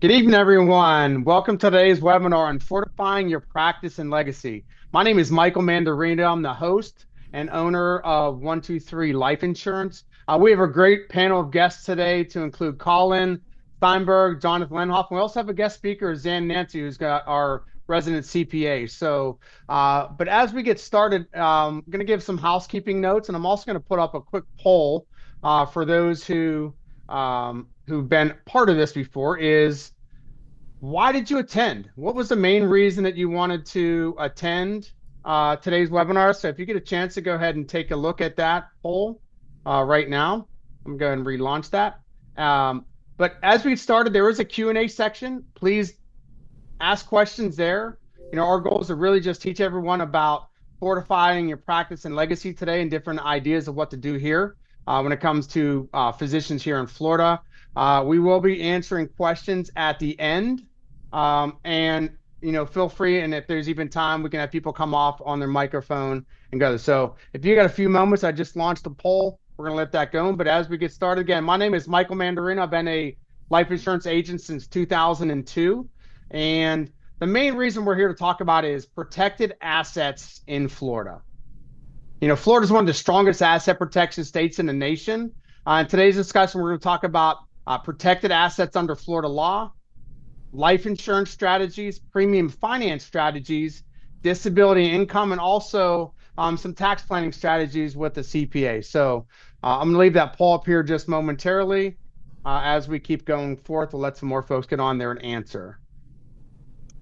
Good evening, everyone. Welcome to today's webinar on fortifying your practice and legacy. My name is Michael Mandarino. I'm the host and owner of 123 Life Insurance. We have a great panel of guests today to include Colin Steinberg, Jonathan Lenhoff. We also have a guest speaker, Zan Nancy, who's got our resident CPA. But as we get started, I'm going to give some housekeeping notes, and I'm also going to put up a quick poll for those who've been part of this before. Is why did you attend? What was the main reason that you wanted to attend today's webinar? So if you get a chance to go ahead and take a look at that poll right now, I'm going to relaunch that. But as we started, there is a Q&A section. Please ask questions there. Our goal is to really just teach everyone about fortifying your practice and legacy today and different ideas of what to do here when it comes to physicians here in Florida. We will be answering questions at the end. And feel free. And if there's even time, we can have people come off on their microphone and go. So if you got a few moments, I just launched a poll. We're going to let that go. But as we get started again, my name is Michael Mandarino. I've been a life insurance agent since 2002. And the main reason we're here to talk about is protected assets in Florida. Florida is one of the strongest asset protection states in the nation. In today's discussion, we're going to talk about protected assets under Florida law, life insurance strategies, premium finance strategies, disability income, and also some tax planning strategies with the CPA. So I'm going to leave that poll up here just momentarily. As we keep going forth, we'll let some more folks get on there and answer.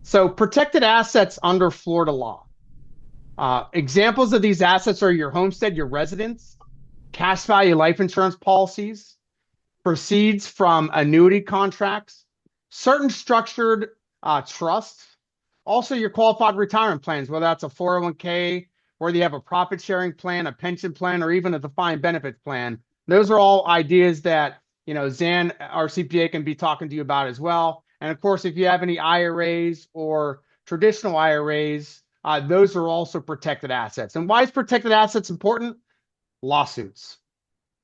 So protected assets under Florida law. Examples of these assets are your homestead, your residence, cash value life insurance policies, proceeds from annuity contracts, certain structured trusts, also your qualified retirement plans, whether that's a 401k, whether you have a profit sharing plan, a pension plan, or even a defined benefit plan. Those are all ideas that Zan, our CPA, can be talking to you about as well. And of course, if you have any IRAs or traditional IRAs, those are also protected assets. And why is protected assets important? Lawsuits.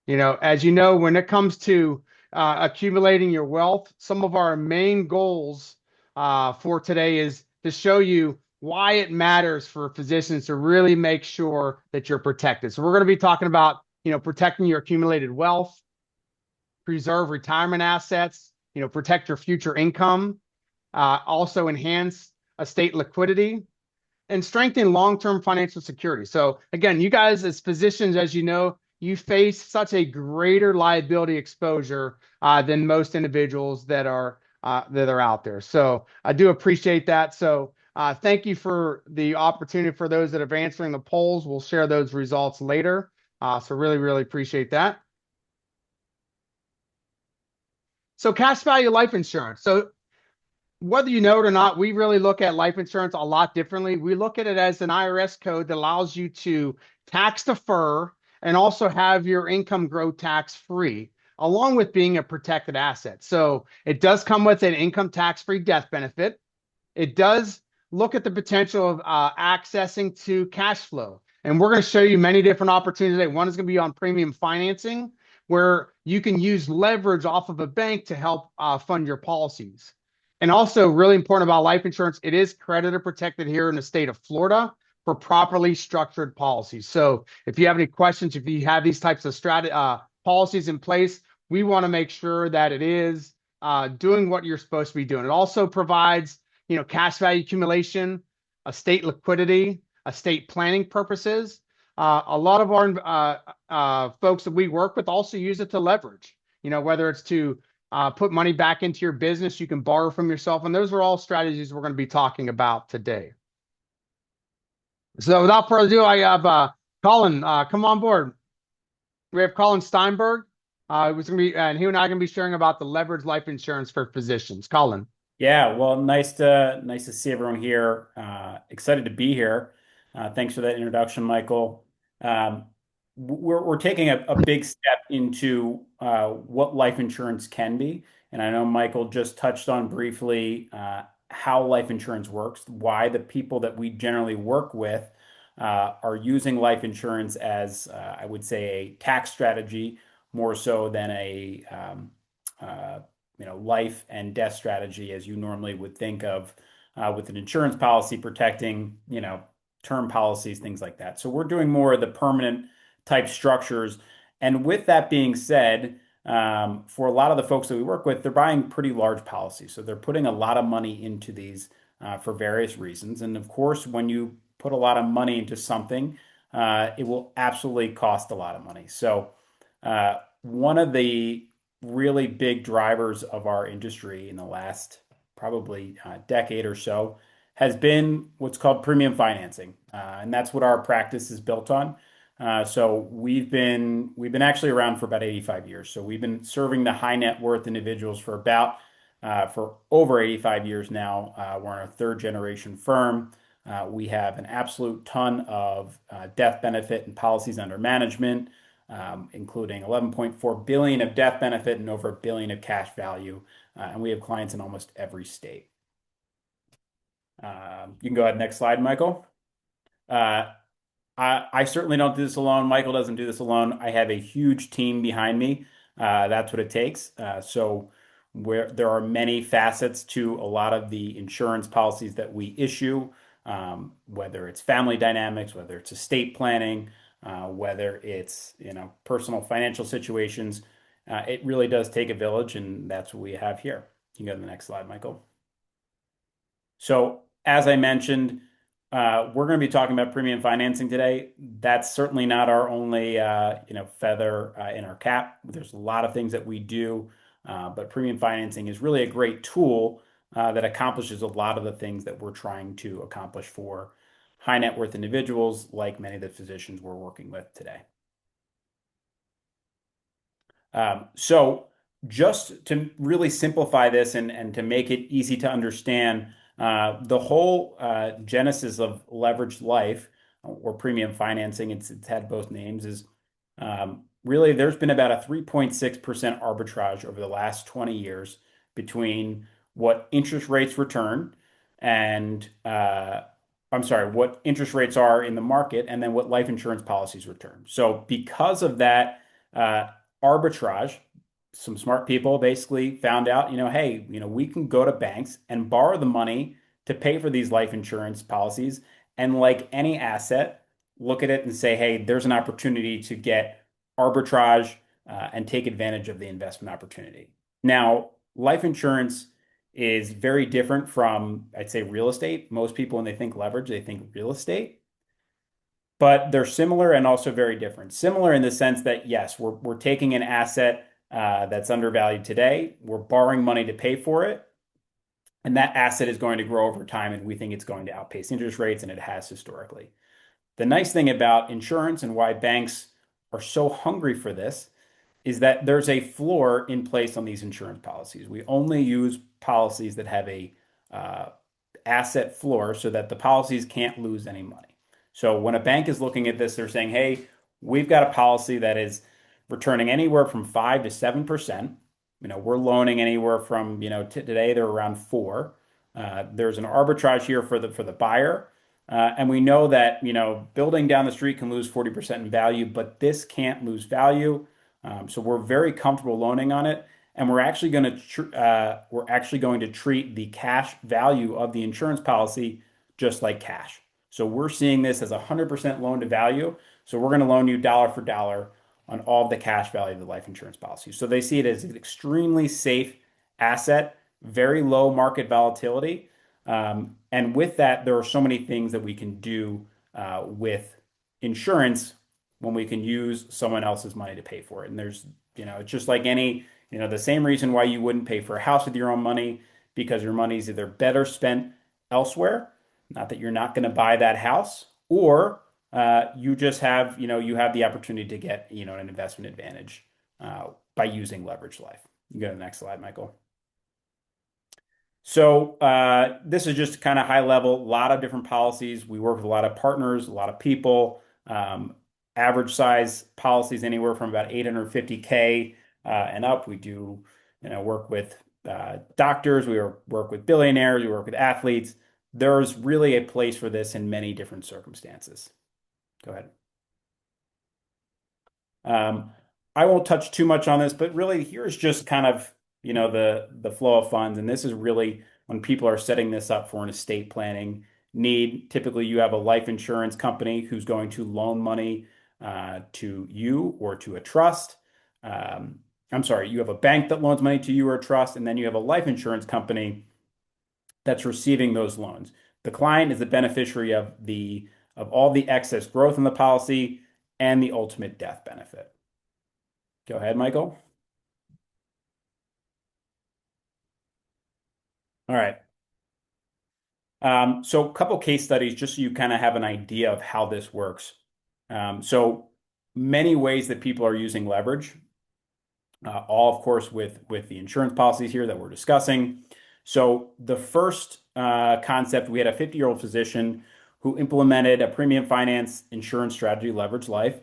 As you know, when it comes to accumulating your wealth, some of our main goals for today is to show you why it matters for physicians to really make sure that you're protected. So we're going to be talking about, protecting your accumulated wealth, preserve retirement assets, protect your future income, also enhance estate liquidity, and strengthen long-term financial security. So again, you guys as physicians, as you know, you face such a greater liability exposure than most individuals that are out there. So I do appreciate that. So thank you for the opportunity for those that are answering the polls. We'll share those results later. So really, really appreciate that. So cash value life insurance. So whether you know it or not, we really look at life insurance a lot differently. We look at it as an IRS code that allows you to tax defer and also have your income grow tax free, along with being a protected asset. So it does come with an income tax free death benefit. It does look at the potential of accessing to cash flow. And we're going to show you many different opportunities today. One is going to be on premium financing, where you can use leverage off of a bank to help fund your policies. And also, really important about life insurance, it is creditor protected here in the state of Florida for properly structured policies. So if you have any questions, if you have these types of policies in place, we want to make sure that it is doing what you're supposed to be doing. It also provides, cash value accumulation, estate liquidity, estate planning purposes. A lot of our folks that we work with also use it to leverage, whether it's to put money back into your business, you can borrow from yourself. And those are all strategies we're going to be talking about today. So without further ado, I have Colin, come on board. We have Colin Steinberg. And he and I are going to be sharing about the leveraged life insurance for physicians. Colin. Yeah, well, nice to see everyone here. Excited to be here. Thanks for that introduction, Michael. Um, we're taking a big step into what life insurance can be, and I know Michael just touched on briefly how life insurance works, why the people that we generally work with are using life insurance as I would say a tax strategy more so than a life and death strategy as you normally would think of with an insurance policy protecting, term policies, things like that. So we're doing more of the permanent type structures. And with that being said, for a lot of the folks that we work with, they're buying pretty large policies. So they're putting a lot of money into these for various reasons. And of course, when you put a lot of money into something, it will absolutely cost a lot of money. So one of the really big drivers of our industry in the last probably decade or so has been what's called premium financing, and that's what our practice is built on. So we've been actually around for about 85 years. So we've been serving the high net worth individuals for over 85 years now. We're in a third generation firm. We have an absolute ton of death benefit and policies under management, including 11.4 billion of death benefit and over a billion of cash value. And we have clients in almost every state. You can go ahead, next slide, Michael. I certainly don't do this alone. Michael doesn't do this alone. I have a huge team behind me. That's what it takes. So where there are many facets to a lot of the insurance policies that we issue, whether it's family dynamics, whether it's estate planning, whether it's personal financial situations. It really does take a village, and that's what we have here. You can go to the next slide, Michael. So as I mentioned, we're going to be talking about premium financing today. That's certainly not our only feather in our cap. There's a lot of things that we do, but premium financing is really a great tool that accomplishes a lot of the things that we're trying to accomplish for high net worth individuals, like many of the physicians we're working with today. So just to really simplify this and to make it easy to understand, the whole genesis of leveraged life or premium financing, it's had both names, is really there's been about a 3.6% arbitrage over the last 20 years between what interest rates return and what interest rates are in the market, and then what life insurance policies return. So because of that arbitrage, some smart people basically found out, hey, we can go to banks and borrow the money to pay for these life insurance policies. And like any asset, look at it and say, hey, there's an opportunity to get arbitrage and take advantage of the investment opportunity. Now, life insurance is very different from, I'd say, real estate. Most people, when they think leverage, they think real estate. But they're similar and also very different. Similar in the sense that, yes, we're taking an asset that's undervalued today. We're borrowing money to pay for it. And that asset is going to grow over time, and we think it's going to outpace interest rates, and it has historically. The nice thing about insurance and why banks are so hungry for this is that there's a floor in place on these insurance policies. We only use policies that have a asset floor so that the policies can't lose any money. So when a bank is looking at this, they're saying, hey, we've got a policy that is returning anywhere from 5 to 7%. We're loaning anywhere from, today they're around 4. There's an arbitrage here for the buyer. And we know that, building down the street can lose 40% in value, but this can't lose value. So we're very comfortable loaning on it. And we're actually going to treat the cash value of the insurance policy just like cash. So we're seeing this as 100% loan to value. So we're going to loan you dollar for dollar on all of the cash value of the life insurance policy. So they see it as an extremely safe asset, very low market volatility. And with that, there are so many things that we can do with insurance when we can use someone else's money to pay for it. And there's, it's just like any, the same reason why you wouldn't pay for a house with your own money, because your money is either better spent elsewhere, not that you're not going to buy that house, or you just have, you have the opportunity to get, an investment advantage by using leveraged life. You go to the next slide, Michael. So this is just kind of high level, a lot of different policies. We work with a lot of partners, a lot of people. Average size policies anywhere from about 850K and up. We do, work with doctors. We work with billionaires. We work with athletes. There's really a place for this in many different circumstances. Go ahead. I won't touch too much on this, but really here's just kind of the flow of funds. And this is really when people are setting this up for an estate planning need. Typically, you have a life insurance company who's going to loan money to you or to a trust. I'm sorry, you have a bank that loans money to you or a trust, and then you have a life insurance company that's receiving those loans. The client is the beneficiary of all the excess growth in the policy and the ultimate death benefit. Go ahead, Michael. All right. So a couple case studies just so you kind of have an idea of how this works. So many ways that people are using leverage, all of course with the insurance policies here that we're discussing. So the first concept, we had a 50-year-old physician who implemented a premium finance insurance strategy, Leverage Life,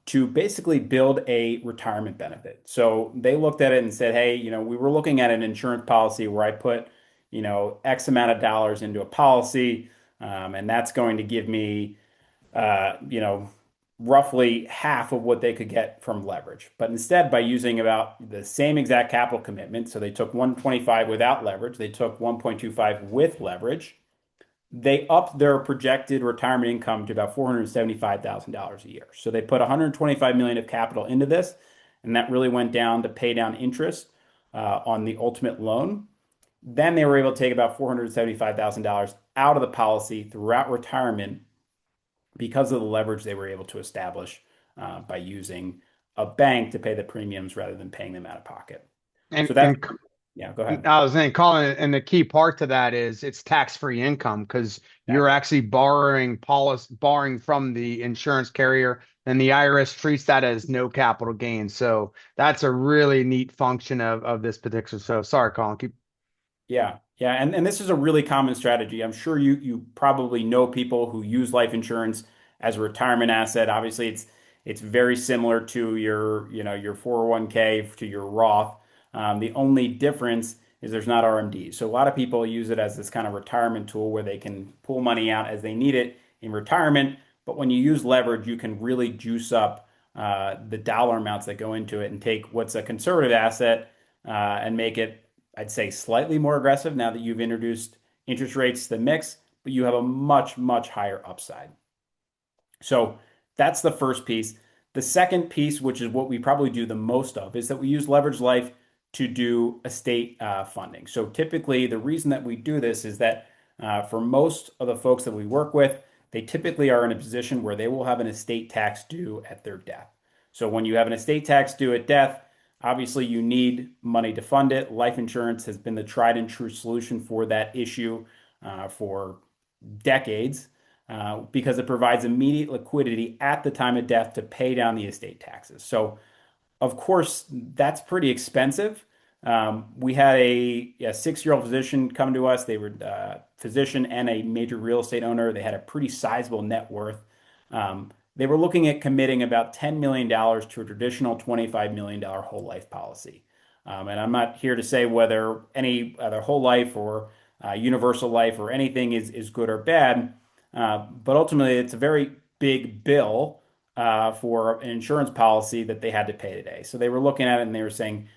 to basically build a retirement benefit. So they looked at it and said, hey, we were looking at an insurance policy where I put, X amount of dollars into a policy, and that's going to give me, roughly half of what they could get from leverage. But instead, by using about the same exact capital commitment, so they took 125 without leverage, they took 1.25 with leverage, they upped their projected retirement income to about $475,000 a year. So they put 125 million of capital into this, and that really went down to pay down interest on the ultimate loan. Then they were able to take about $475,000 out of the policy throughout retirement because of the leverage they were able to establish by using a bank to pay the premiums rather than paying them out of pocket. And So that's, and yeah, go ahead. I was saying, Colin, and the key part to that is it's tax-free income because you're Exactly. actually borrowing from the insurance carrier, and the IRS treats that as no capital gain. So that's a really neat function of this particular. So sorry, Colin, keep. Yeah, yeah, and this is a really common strategy. I'm sure you probably know people who use life insurance as a retirement asset. Obviously, it's very similar to your 401k to your Roth. The only difference is there's not RMDs. So a lot of people use it as this kind of retirement tool where they can pull money out as they need it in retirement. But when you use leverage, you can really juice up the dollar amounts that go into it and take what's a conservative asset and make it, I'd say, slightly more aggressive now that you've introduced interest rates to the mix, but you have a much, much higher upside. So that's the first piece. The second piece, which is what we probably do the most of, is that we use Leverage Life to do estate funding. So typically, the reason that we do this is that for most of the folks that we work with, they typically are in a position where they will have an estate tax due at their death. So when you have an estate tax due at death, obviously you need money to fund it. Life insurance has been the tried and true solution for that issue for decades because it provides immediate liquidity at the time of death to pay down the estate taxes. So, of course, that's pretty expensive. We had a 6-year-old physician come to us. They were a physician and a major real estate owner. They had a pretty sizable net worth. They were looking at committing about $10 million to a traditional $25 million whole life policy. And I'm not here to say whether any other whole life or universal life or anything is good or bad, but ultimately it's a very big bill for an insurance policy that they had to pay today. So they were looking at it and they were saying,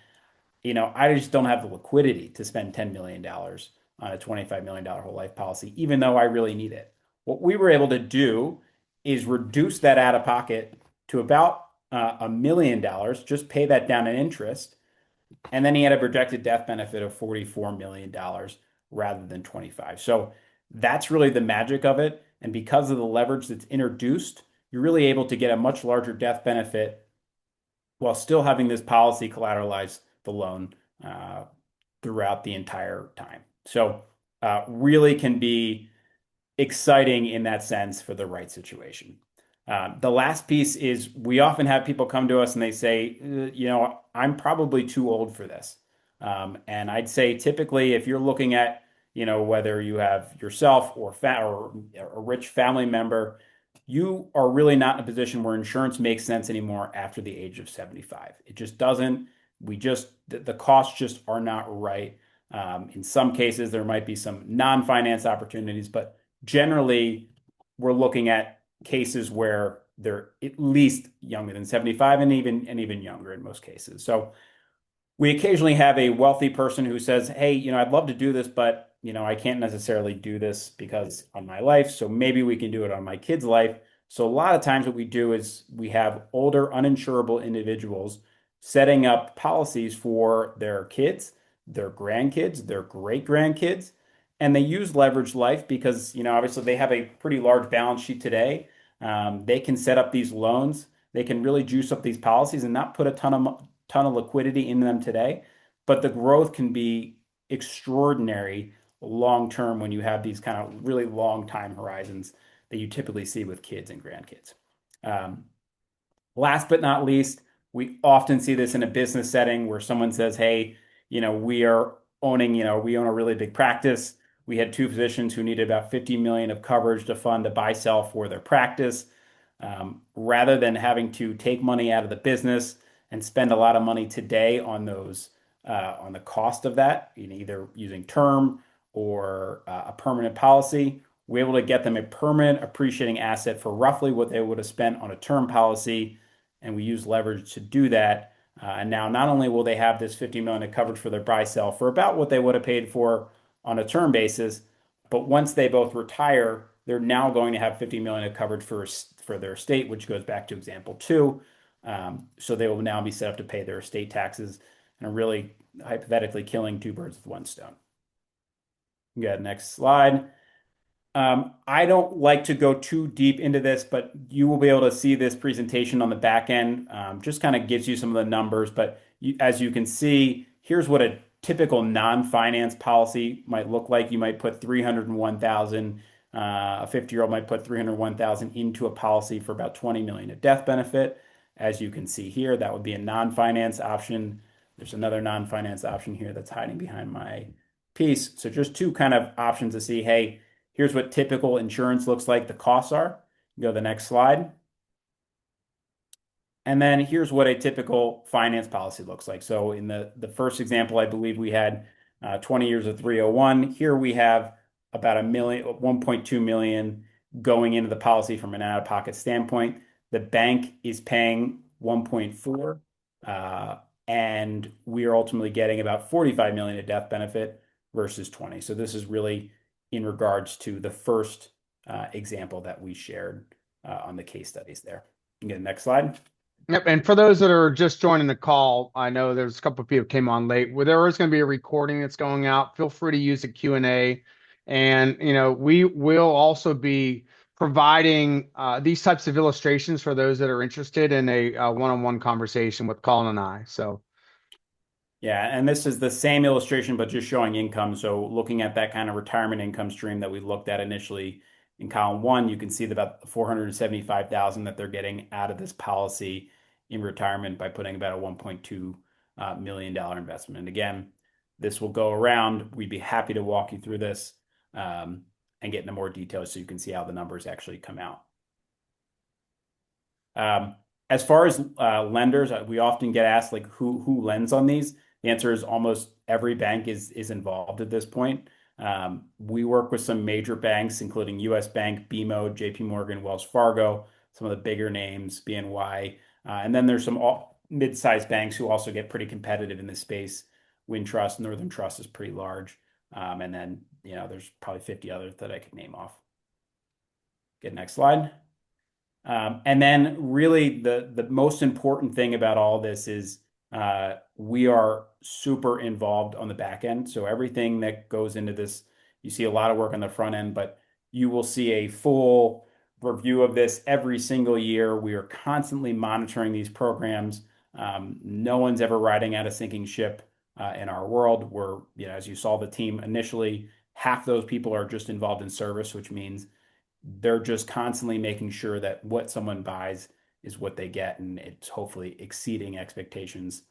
I just don't have the liquidity to spend $10 million on a $25 million whole life policy, even though I really need it. What we were able to do is reduce that out of pocket to about $1 million, just pay that down in interest. And then he had a projected death benefit of $44 million rather than 25. So that's really the magic of it. And because of the leverage that's introduced, you're really able to get a much larger death benefit while still having this policy collateralize the loan uh, throughout the entire time. So really can be exciting in that sense for the right situation. The last piece is we often have people come to us and they say, I'm probably too old for this. And I'd say typically if you're looking at, whether you have yourself or a rich family member, you are really not in a position where insurance makes sense anymore after the age of 75. It just doesn't. The costs just are not right. In some cases, there might be some non-finance opportunities, but generally, we're looking at cases where they're at least younger than 75 and even younger in most cases. So We occasionally have a wealthy person who says, "Hey, I'd love to do this, but I can't necessarily do this because on my life, so maybe we can do it on my kid's life." So a lot of times what we do is we have older uninsurable individuals setting up policies for their kids, their grandkids, their great grandkids, and they use leveraged life because, obviously they have a pretty large balance sheet today. They can set up these loans. They can really juice up these policies and not put a ton of liquidity in them today, but the growth can be extraordinary long term when you have these kind of really long time horizons that you typically see with kids and grandkids. Um, Last but not least, we often see this in a business setting where someone says, "Hey, we are owning, we own a really big practice. We had two physicians who needed about 50 million of coverage to fund a buy sell for their practice. Rather than having to take money out of the business and spend a lot of money today on on the cost of that, either using term or a permanent policy, we're able to get them a permanent appreciating asset for roughly what they would have spent on a term policy, and we use leverage to do that. And now not only will they have this 50 million of coverage for their buy sell for about what they would have paid for on a term basis, but once they both retire, they're now going to have 50 million of coverage for their estate, which goes back to example two. So they will now be set up to pay their estate taxes and are really hypothetically killing two birds with one stone. Good, next slide. I don't like to go too deep into this, but you will be able to see this presentation on the back end. Just kind of gives you some of the numbers, but as you can see, here's what a typical non-finance policy might look like. You might put 301,000, a 50-year-old might put 301,000 into a policy for about 20 million of death benefit. As you can see here, that would be a non-finance option. There's another non-finance option here that's hiding behind my piece. So just two kind of options to see, hey, here's what typical insurance looks like. The costs are. Go to the next slide. And then here's what a typical finance policy looks like. So in the first example, I believe we had 20 years of 301. Here we have about 1.2 million going into the policy from an out-of-pocket standpoint. The bank is paying 1.4, and we are ultimately getting about 45 million of death benefit versus 20. So this is really in regards to the first example that we shared on the case studies there. You can get the next slide. Yep. And for those that are just joining the call, I know there's a couple of people came on late. Well, there is going to be a recording that's going out. Feel free to use the Q&A. And, we will also be providing these types of illustrations for those that are interested in a one-on-one conversation with Colin and I. So, yeah, and this is the same illustration, but just showing income. So looking at that kind of retirement income stream that we looked at initially in column one, you can see about 475,000 that they're getting out of this policy in retirement by putting about a $1.2 million investment. And again, this will go around. We'd be happy to walk you through this and get into more details so you can see how the numbers actually come out. As far as lenders, we often get asked like who lends on these. The answer is almost every bank is involved at this point. We work with some major banks, including U.S. Bank, BMO, JP Morgan, Wells Fargo, some of the bigger names, BNY. And then there's some mid-sized banks who also get pretty competitive in this space. Wintrust, Northern Trust is pretty large. And then, there's probably 50 others that I could name off. Get next slide. And then really the most important thing about all this is we are super involved on the back end. So everything that goes into this, you see a lot of work on the front end, but you will see a full review of this every single year. We are constantly monitoring these programs. No one's ever riding at a sinking ship in our world. We're, as you saw the team initially, half those people are just involved in service, which means they're just constantly making sure that what someone buys is what they get, and it's hopefully exceeding expectations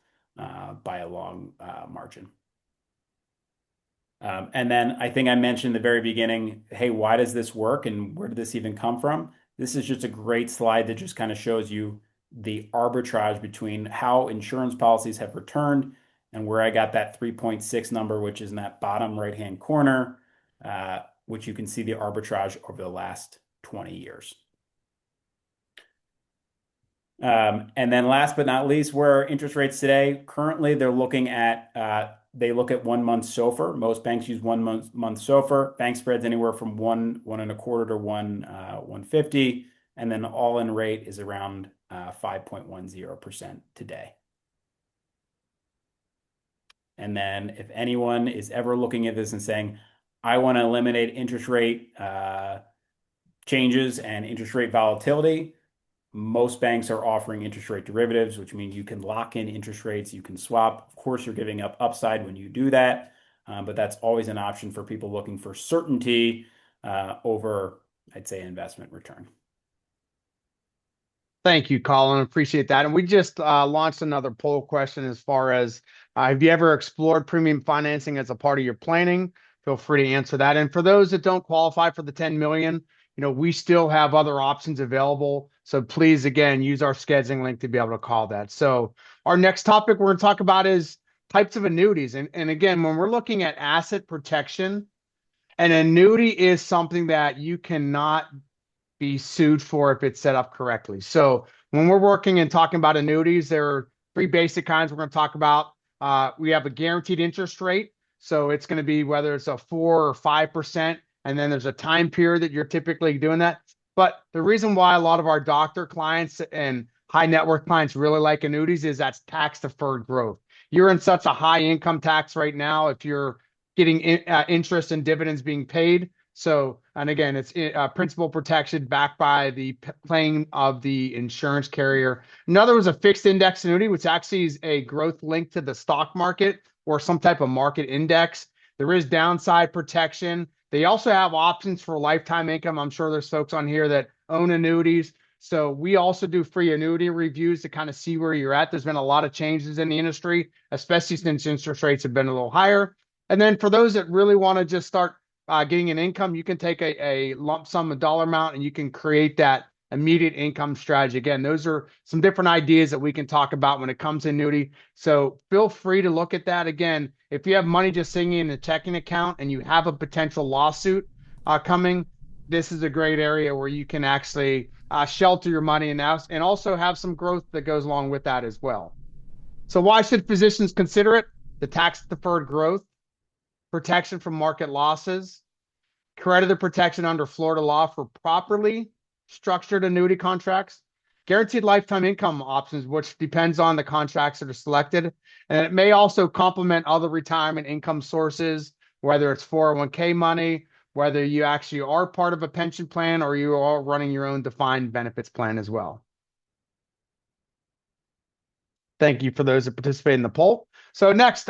by a long margin. And then I think I mentioned in the very beginning, hey, why does this work and where did this even come from? This is just a great slide that just kind of shows you the arbitrage between how insurance policies have returned and where I got that 3.6 number, which is in that bottom right-hand corner, which you can see the arbitrage over the last 20 years. And then last but not least, where are interest rates today? Currently, they look at 1 month SOFR. Most banks use 1 month SOFR. Bank spreads anywhere from one and a quarter to 150, and then the all-in rate is around 5.10% today. And then if anyone is ever looking at this and saying, I want to eliminate interest rate changes and interest rate volatility, most banks are offering interest rate derivatives, which means you can lock in interest rates, you can swap. Of course, you're giving up upside when you do that, but that's always an option for people looking for certainty over, I'd say, investment return. Thank you, Colin. Appreciate that. And we just launched another poll question as far as have you ever explored premium financing as a part of your planning? Feel free to answer that. And for those that don't qualify for the 10 million, we still have other options available. So please, again, use our scheduling link to be able to call that. So our next topic we're going to talk about is types of annuities. And again, when we're looking at asset protection, an annuity is something that you cannot be sued for if it's set up correctly. So when we're working and talking about annuities, there are three basic kinds we're going to talk about. We have a guaranteed interest rate. So it's going to be whether it's a 4 or 5%, and then there's a time period that you're typically doing that. But the reason why a lot of our doctor clients and high net worth clients really like annuities is that's tax deferred growth. You're in such a high income tax right now if you're getting interest and dividends being paid. So, and again, it's principal protection backed by the claim of the insurance carrier. Another was a fixed index annuity, which actually is a growth link to the stock market or some type of market index. There is downside protection. They also have options for lifetime income. I'm sure there's folks on here that own annuities. So we also do free annuity reviews to kind of see where you're at. There's been a lot of changes in the industry, especially since interest rates have been a little higher. And then for those that really want to just start getting an income, you can take a lump sum, a dollar amount, and you can create that immediate income strategy. Again, those are some different ideas that we can talk about when it comes to annuity. So feel free to look at that. Again, if you have money just sitting in a checking account and you have a potential lawsuit coming, this is a great area where you can actually shelter your money and also have some growth that goes along with that as well. So why should physicians consider it? The tax deferred growth, protection from market losses, creditor protection under Florida law for properly structured annuity contracts, guaranteed lifetime income options, which depends on the contracts that are selected. And it may also complement other retirement income sources, whether it's 401k money, whether you actually are part of a pension plan or you are running your own defined benefits plan as well. Thank you for those that participate in the poll. So next,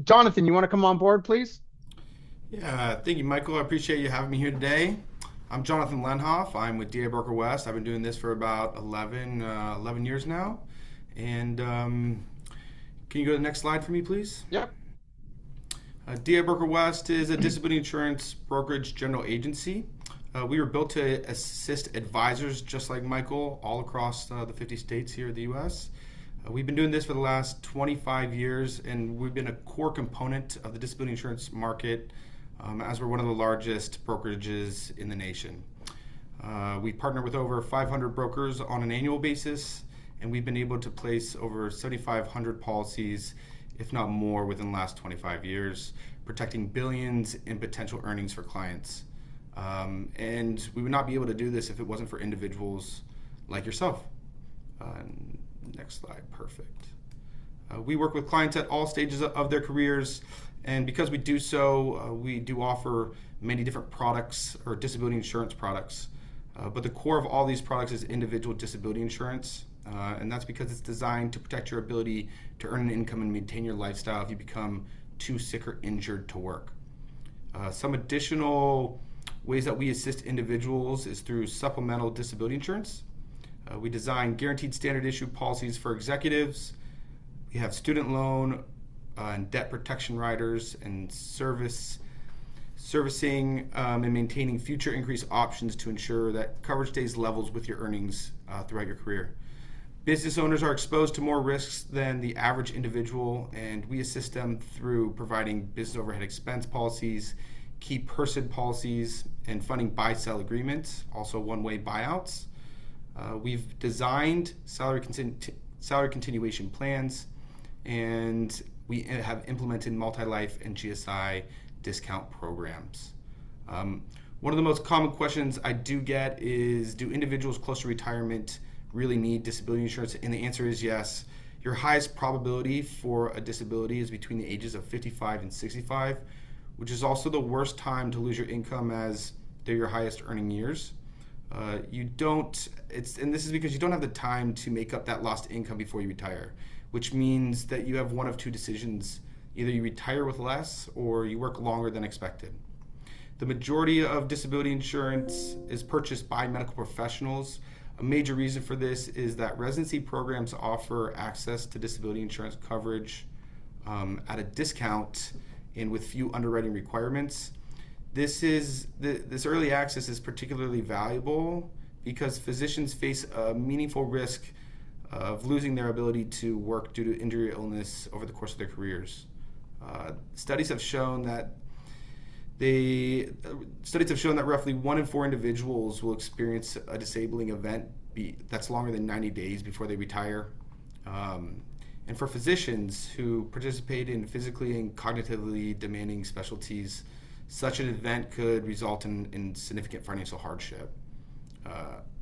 Jonathan, you want to come on board, please? Yeah, thank you, Michael. I appreciate you having me here today. I'm Jonathan Lenhoff. I'm with DA Broker West. I've been doing this for about 11 years now. And can you go to the next slide for me, please? Yep. DA Broker West is a disability insurance brokerage general agency. We were built to assist advisors just like Michael all across the 50 states here in the U.S. We've been doing this for the last 25 years, and we've been a core component of the disability insurance market as we're one of the largest brokerages in the nation. We partner with over 500 brokers on an annual basis, and we've been able to place over 7,500 policies, if not more, within the last 25 years, protecting billions in potential earnings for clients. And we would not be able to do this if it wasn't for individuals like yourself. Next slide, perfect. We work with clients at all stages of their careers, and because we do so, we do offer many different products or disability insurance products. But the core of all these products is individual disability insurance, and that's because it's designed to protect your ability to earn an income and maintain your lifestyle if you become too sick or injured to work. Some additional ways that we assist individuals is through supplemental disability insurance. We design guaranteed standard issue policies for executives. We have student loan and debt protection riders and servicing and maintaining future increase options to ensure that coverage stays levels with your earnings throughout your career. Business owners are exposed to more risks than the average individual, and we assist them through providing business overhead expense policies, key person policies, and funding buy-sell agreements, also one-way buyouts. We've designed salary continuation plans, and we have implemented multi-life and GSI discount programs. One of the most common questions I do get is, do individuals close to retirement really need disability insurance? And the answer is yes. Your highest probability for a disability is between the ages of 55 and 65, which is also the worst time to lose your income, as they're your highest earning years. And this is because you don't have the time to make up that lost income before you retire, which means that you have one of two decisions. Either you retire with less or you work longer than expected. The majority of disability insurance is purchased by medical professionals. A major reason for this is that residency programs offer access to disability insurance coverage at a discount and with few underwriting requirements. This early access is particularly valuable because physicians face a meaningful risk of losing their ability to work due to injury or illness over the course of their careers. Studies have shown that roughly 1 in 4 individuals will experience a disabling event that's longer than 90 days before they retire. And for physicians who participate in physically and cognitively demanding specialties, such an event could result in significant financial hardship.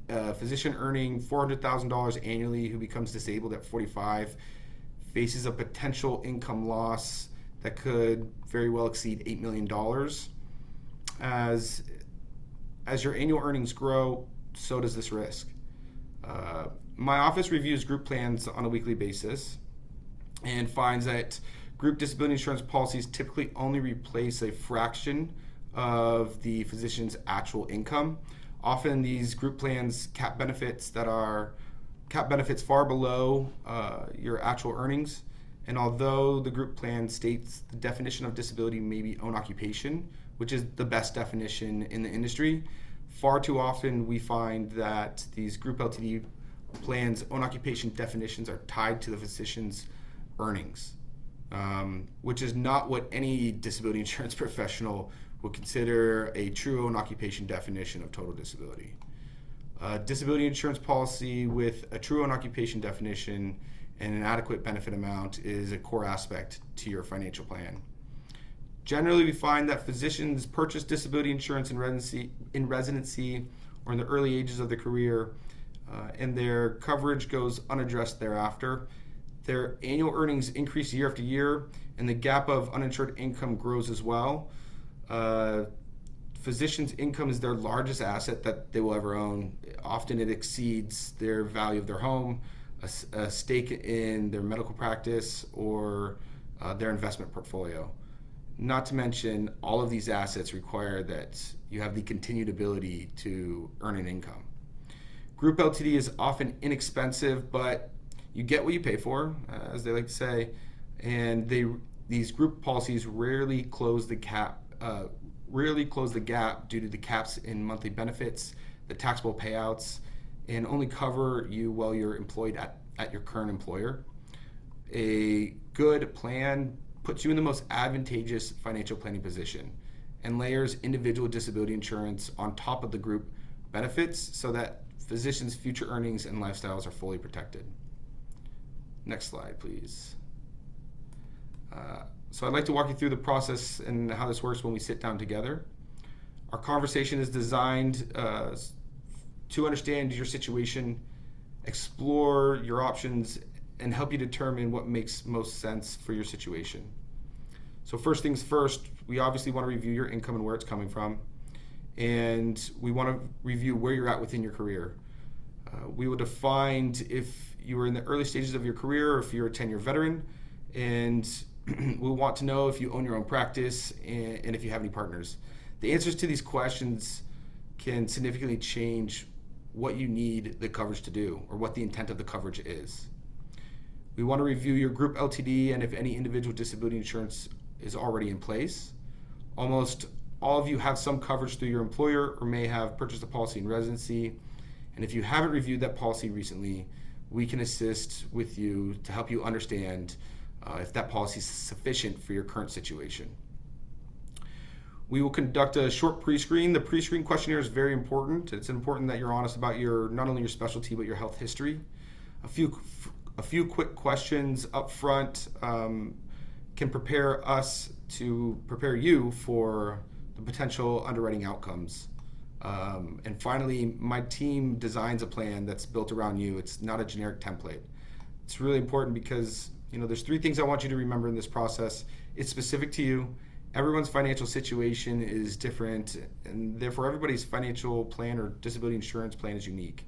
A physician earning $400,000 annually who becomes disabled at 45 faces a potential income loss that could very well exceed $8 million. As your annual earnings grow, so does this risk. My office reviews group plans on a weekly basis and finds that group disability insurance policies typically only replace a fraction of the physician's actual income. Often these group plans cap benefits far below your actual earnings. And although the group plan states the definition of disability may be own occupation, which is the best definition in the industry, far too often we find that these group LTD plans' own occupation definitions are tied to the physician's earnings, which is not what any disability insurance professional would consider a true own occupation definition of total disability. A disability insurance policy with a true own occupation definition and an adequate benefit amount is a core aspect to your financial plan. Generally, we find that physicians purchase disability insurance in residency or in the early ages of their career, and their coverage goes unaddressed thereafter. Their annual earnings increase year after year, and the gap of uninsured income grows as well. Physicians' income is their largest asset that they will ever own. Often it exceeds their value of their home, a stake in their medical practice, or their investment portfolio. Not to mention, all of these assets require that you have the continued ability to earn an income. Group LTD is often inexpensive, but you get what you pay for, as they like to say, and these group policies rarely close the gap due to the caps in monthly benefits, the taxable payouts, and only cover you while you're employed at your current employer. A good plan puts you in the most advantageous financial planning position and layers individual disability insurance on top of the group benefits so that physicians' future earnings and lifestyles are fully protected. Next slide, please. So I'd like to walk you through the process and how this works when we sit down together. Our conversation is designed to understand your situation, explore your options, and help you determine what makes most sense for your situation. So first things first, we obviously want to review your income and where it's coming from, and we want to review where you're at within your career. We will define if you are in the early stages of your career or if you're a 10-year veteran, and we'll want to know if you own your own practice and if you have any partners. The answers to these questions can significantly change what you need the coverage to do or what the intent of the coverage is. We want to review your group LTD and if any individual disability insurance is already in place. Almost all of you have some coverage through your employer or may have purchased a policy in residency. And if you haven't reviewed that policy recently, we can assist with you to help you understand if that policy is sufficient for your current situation. We will conduct a short pre-screen. The pre-screen questionnaire is very important. It's important that you're honest about not only your specialty but your health history. A few quick questions up front can prepare you for the potential underwriting outcomes. And finally, my team designs a plan that's built around you. It's not a generic template. It's really important because there's three things I want you to remember in this process. It's specific to you. Everyone's financial situation is different, and therefore everybody's financial plan or disability insurance plan is unique.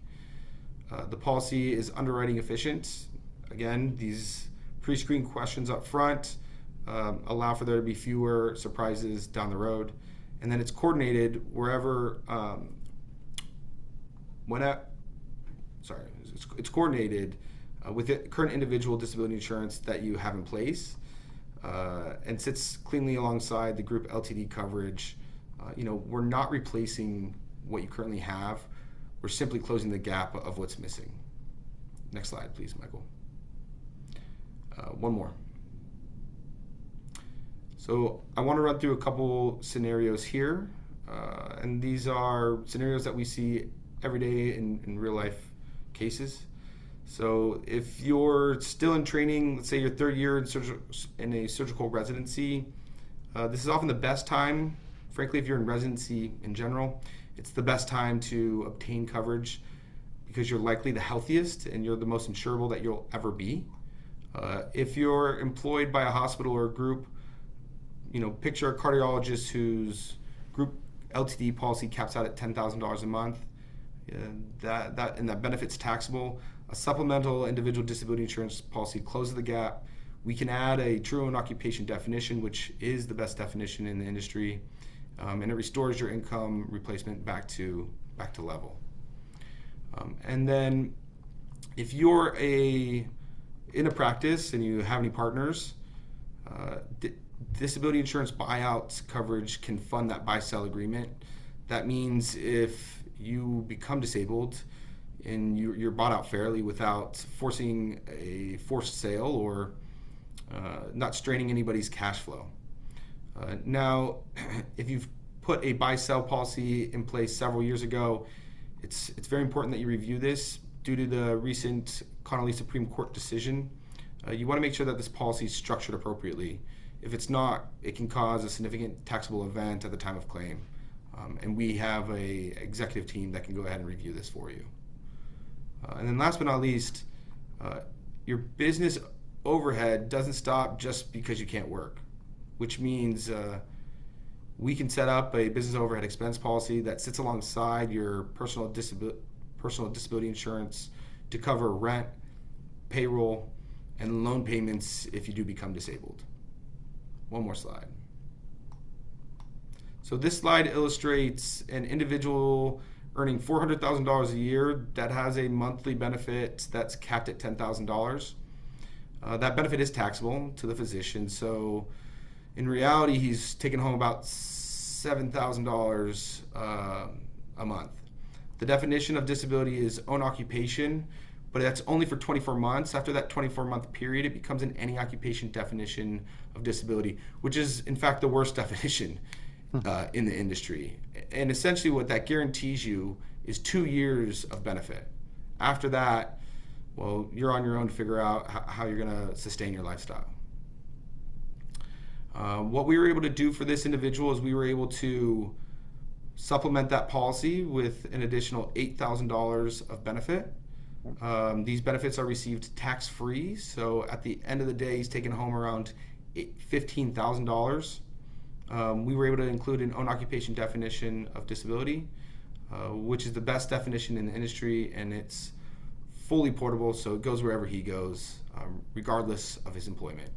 The policy is underwriting efficient. Again, these pre-screen questions up front allow for there to be fewer surprises down the road. And then it's coordinated it's coordinated with the current individual disability insurance that you have in place, and sits cleanly alongside the group LTD coverage. We're not replacing what you currently have. We're simply closing the gap of what's missing. Next slide, please, Michael. One more. So I want to run through a couple scenarios here, and these are scenarios that we see every day in real life cases. So if you're still in training, let's say your third year in a surgical residency, this is often the best time. Frankly, if you're in residency in general, it's the best time to obtain coverage because you're likely the healthiest and you're the most insurable that you'll ever be. If you're employed by a hospital or a group, picture a cardiologist whose group LTD policy caps out at $10,000 a month. That benefit's taxable. A supplemental individual disability insurance policy closes the gap. We can add a true own occupation definition, which is the best definition in the industry, and it restores your income replacement back to level. And then, if you're in a practice and you have any partners, disability insurance buyout coverage can fund that buy-sell agreement. That means if you become disabled and you're bought out fairly without forcing a forced sale or not straining anybody's cash flow. Now, if you've put a buy-sell policy in place several years ago, it's very important that you review this. Due to the recent Connolly Supreme Court decision, you want to make sure that this policy is structured appropriately. If it's not, it can cause a significant taxable event at the time of claim. And we have an executive team that can go ahead and review this for you. And then last but not least, your business overhead doesn't stop just because you can't work, which means we can set up a business overhead expense policy that sits alongside your personal disability insurance to cover rent, payroll, and loan payments if you do become disabled. One more slide. So this slide illustrates an individual earning $400,000 a year that has a monthly benefit that's capped at $10,000. That benefit is taxable to the physician, so in reality he's taking home about $7,000 a month. The definition of disability is own occupation, but that's only for 24 months. After that 24-month period, it becomes an any occupation definition of disability, which is in fact the worst definition in the industry. And essentially what that guarantees you is 2 years of benefit. After that, well, you're on your own to figure out how you're gonna sustain your lifestyle. What we were able to do for this individual is we were able to supplement that policy with an additional $8,000 of benefit. These benefits are received tax-free, so at the end of the day, he's taking home around $15,000. We were able to include an own occupation definition of disability, which is the best definition in the industry, and it's fully portable, so it goes wherever he goes, regardless of his employment.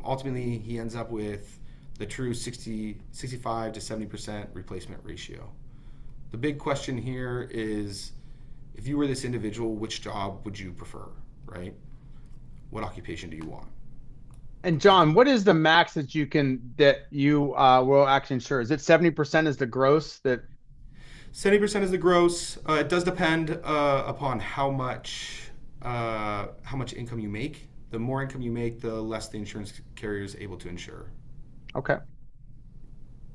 Ultimately, he ends up with the true 65 to 70% replacement ratio. The big question here is, if you were this individual, which job would you prefer, right? What occupation do you want? And John, what is the max that you will actually insure? Is it 70% is the gross that? 70% is the gross. It does depend upon how much income you make. The more income you make, the less the insurance carrier is able to insure. Okay.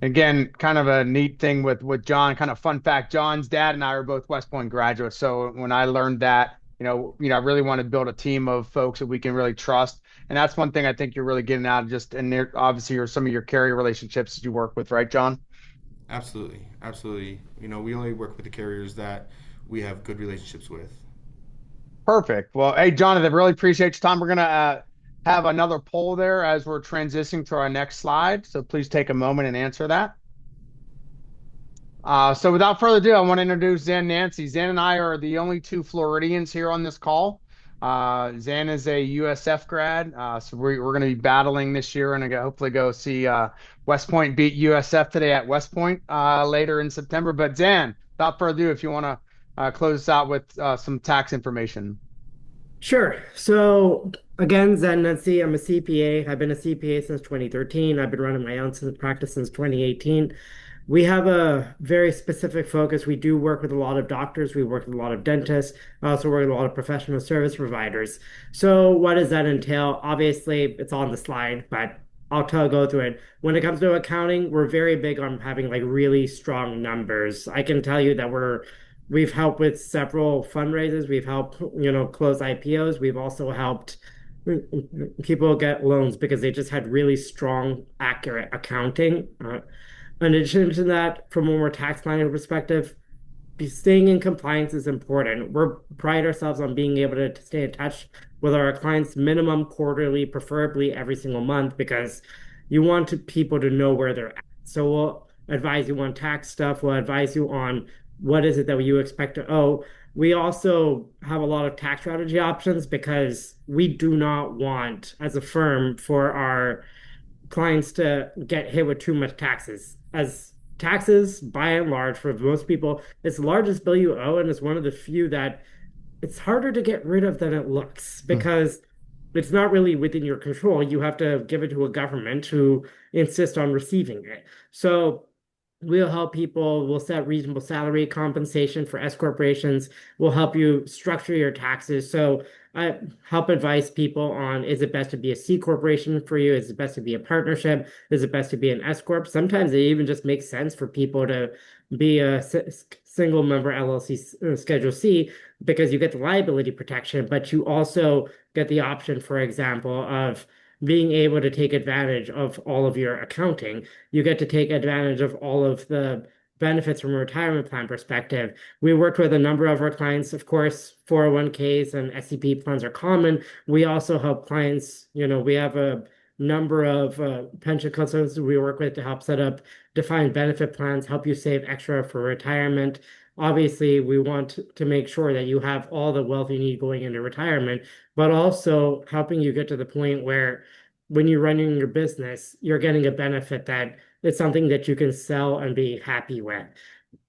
Again, kind of a neat thing with John, kind of fun fact, John's dad and I are both West Point graduates. So when I learned that, I really want to build a team of folks that we can really trust. And that's one thing I think you're really getting out of just, and obviously your some of your carrier relationships that you work with, right, John? Absolutely, absolutely. We only work with the carriers that we have good relationships with. Perfect. Well, hey, Jonathan, really appreciate your time. We're gonna have another poll there as we're transitioning to our next slide. So please take a moment and answer that. So without further ado, I want to introduce Zan Nancy. Zan and I are the only two Floridians here on this call. Zan is a USF grad, so we're going to be battling this year and hopefully go see West Point beat USF today at West Point later in September. But Zan, without further ado, if you want to close us out with some tax information. Sure. So again, Zen Nancy, I'm a CPA. I've been a CPA since 2013. I've been running my own practice since 2018. We have a very specific focus. We do work with a lot of doctors. We work with a lot of dentists. I also work with a lot of professional service providers. So what does that entail? Obviously, it's on the slide, but go through it. When it comes to accounting, we're very big on having like really strong numbers. I can tell you that we've helped with several fundraisers. We've helped, close IPOs. We've also helped people get loans because they just had really strong, accurate accounting. In addition to that, from a more tax planning perspective, staying in compliance is important. We pride ourselves on being able to stay in touch with our clients minimum quarterly, preferably every single month, because you want people to know where they're at. So we'll advise you on tax stuff. We'll advise you on what is it that you expect to owe. We also have a lot of tax strategy options because we do not want, as a firm, for our clients to get hit with too much taxes. As taxes, by and large, for most people, it's the largest bill you owe, and it's one of the few that it's harder to get rid of than it looks because it's not really within your control. You have to give it to a government who insist on receiving it. So we'll help people. We'll set reasonable salary compensation for S corporations. We'll help you structure your taxes. So I help advise people on, is it best to be a C corporation for you? Is it best to be a partnership? Is it best to be an S corp? Sometimes it even just makes sense for people to be a single member LLC Schedule C because you get the liability protection, but you also get the option, for example, of being able to take advantage of all of your accounting. You get to take advantage of all of the benefits from a retirement plan perspective. We worked with a number of our clients, of course, 401ks and SEP plans are common. We also help clients, we have a number of pension consultants we work with to help set up defined benefit plans, help you save extra for retirement. Obviously, we want to make sure that you have all the wealth you need going into retirement, but also helping you get to the point where when you're running your business, you're getting a benefit that it's something that you can sell and be happy with.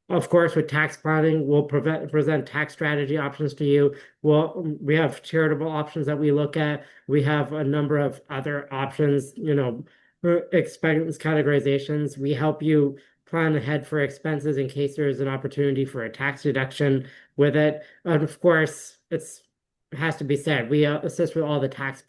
Of course, with tax planning, we'll present tax strategy options to you. We have charitable options that we look at. We have a number of other options, expense categorizations. We help you plan ahead for expenses in case there is an opportunity for a tax deduction with it. And of course, it has to be said, we assist with all the tax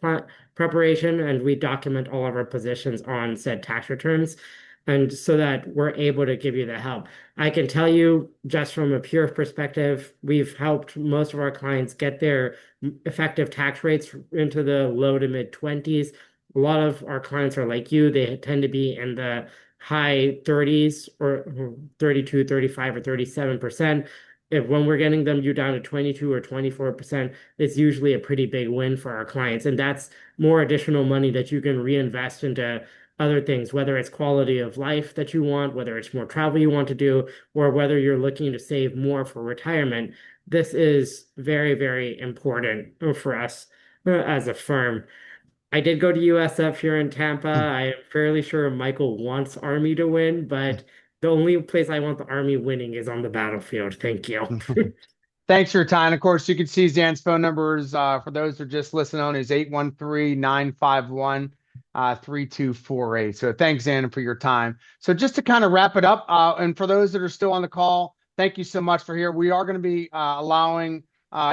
preparation and we document all of our positions on said tax returns. And so that we're able to give you the help. I can tell you, just from a pure perspective, we've helped most of our clients get their effective tax rates into the low to mid 20s. A lot of our clients are like you, they tend to be in the high 30s or 32, 35, or 37%. When we're getting them you down to 22 or 24%, it's usually a pretty big win for our clients. And that's more additional money that you can reinvest into other things, whether it's quality of life that you want, whether it's more travel you want to do, or whether you're looking to save more for retirement. This is very, very important for us as a firm. I did go to USF here in Tampa. I am fairly sure Michael wants Army to win, but the only place I want the Army winning is on the battlefield. Thank you. Thanks for your time. Of course, you can see Zan's phone numbers for those who are just listening on is 813-951-3248. So thanks, Zan, for your time. So just to kind of wrap it up, and for those that are still on the call, thank you so much for here. We are going to be allowing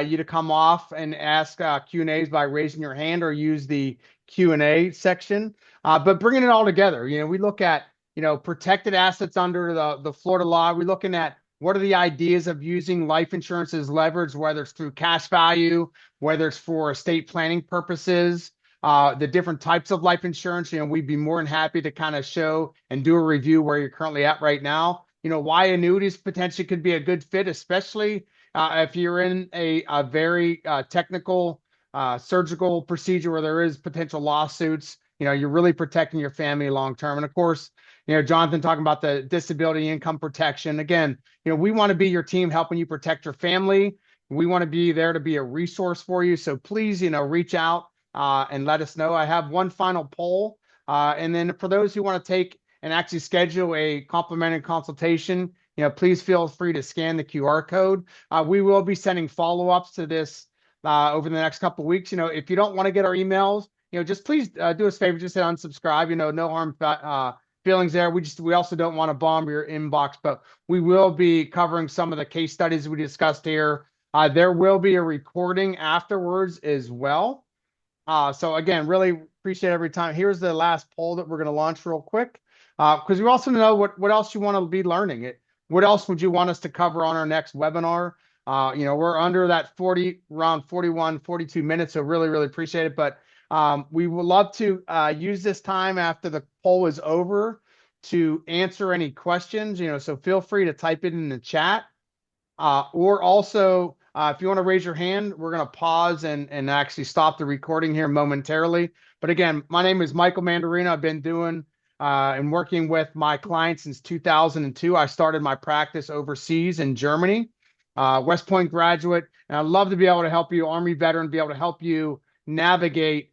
you to come off and ask Q&As by raising your hand or use the Q&A section. But bringing it all together, we look at protected assets under the Florida law. We're looking at what are the ideas of using life insurance as leverage, whether it's through cash value, whether it's for estate planning purposes, the different types of life insurance. We'd be more than happy to kind of show and do a review where you're currently at right now. Why annuities potentially could be a good fit, especially if you're in a very technical surgical procedure where there is potential lawsuits. You're really protecting your family long term. And of course, Jonathan talking about the disability income protection. Again, we want to be your team helping you protect your family. We want to be there to be a resource for you. So please, reach out and let us know. I have one final poll. And then for those who want to take and actually schedule a complimentary consultation, please feel free to scan the QR code. We will be sending follow-ups to this over the next couple of weeks. If you don't want to get our emails, just please do us a favor, just hit unsubscribe. No harm feelings there. We also don't want to bomb your inbox, but we will be covering some of the case studies we discussed here. There will be a recording afterwards as well. So again, really appreciate every time. Here's the last poll that we're going to launch real quick, because we also know what else you want to be learning. What else would you want us to cover on our next webinar? We're under that around 41, 42 minutes, so really, really appreciate it. But we would love to use this time after the poll is over to answer any questions, so feel free to type it in the chat. Or also, if you want to raise your hand, we're going to pause and actually stop the recording here momentarily. But again, my name is Michael Mandarino. I've been doing and working with my clients since 2002. I started my practice overseas in Germany, West Point graduate, and I'd love to be able to help you, Army veteran, be able to help you navigate,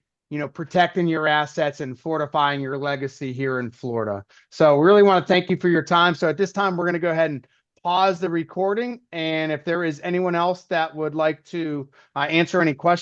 protecting your assets and fortifying your legacy here in Florida. So really want to thank you for your time. So at this time, we're going to go ahead and pause the recording. And if there is anyone else that would like to answer any questions,